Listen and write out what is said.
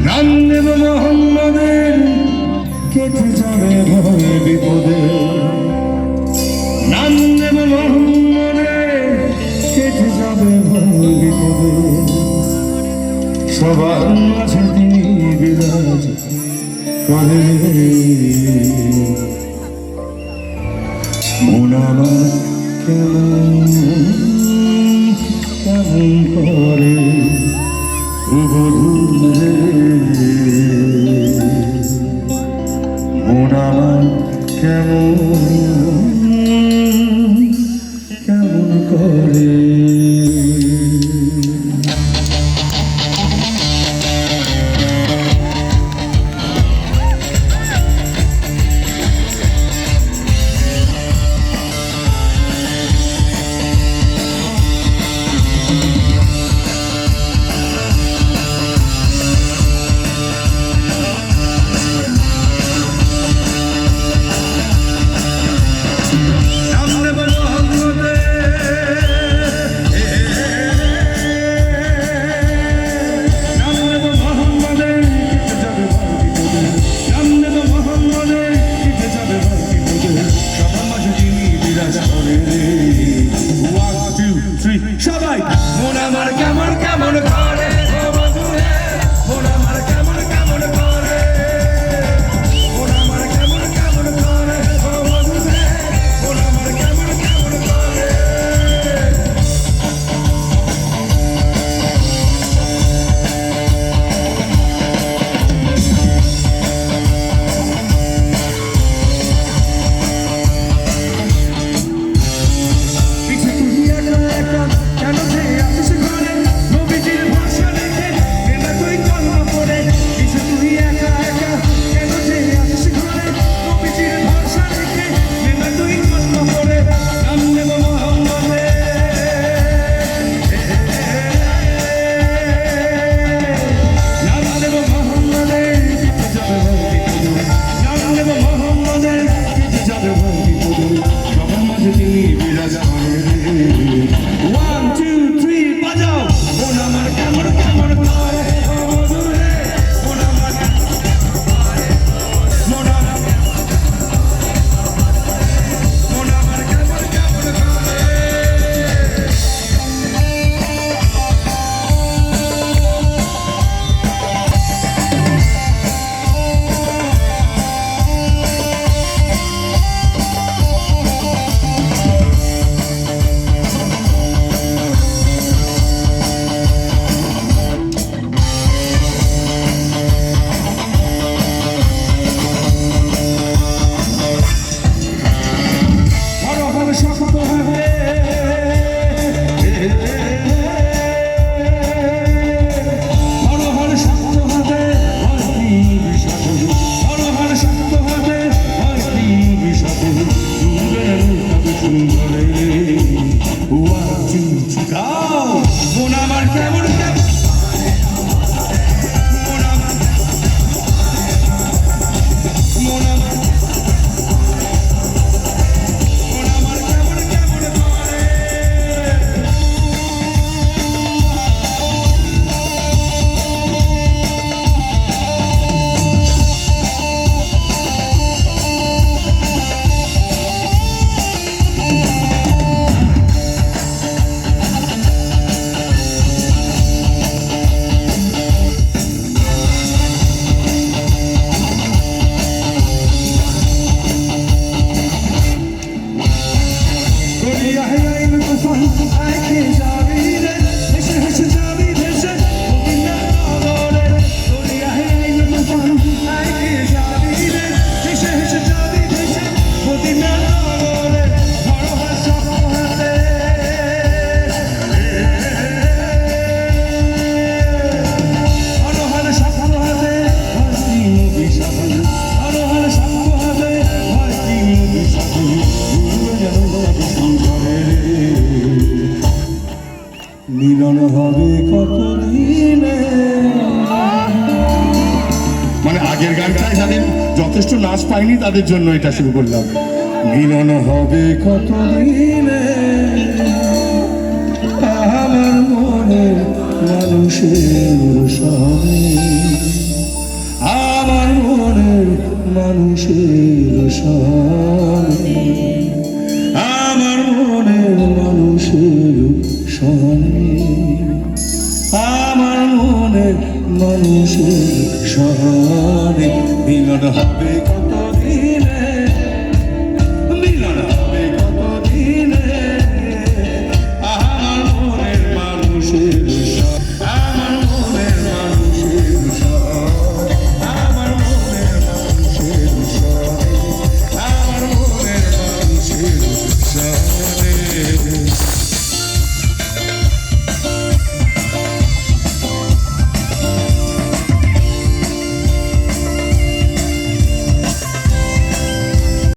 নান্দেব মোহাম্মদের কেটে যাবে ভয়ে বিপদে, নান্দেব মোহাম্মদের কেটে যাবে ভয়ে বিপদে, সবার মাঝে তিনি বিরাজ করে। মন আমার কেমন কেমন করে বধূরে, মন আমার কেমন কেমন করে। সবাই মন আমার কেমন কেমন করে, মন আমার কেমন কেমন করে, মন আমার কেমন কেমন করে, মন আমার কেমন কেমন করে। মিলন হবে কতদিনে। মানে আগের গানটায় যাদের যথেষ্ট নাচ পায়নি তাদের জন্য এটা শুরু করলাম। মিলন হবে কতদিনে। আমার মনের মানুষের সনে, আমার মনের মানুষের সনে।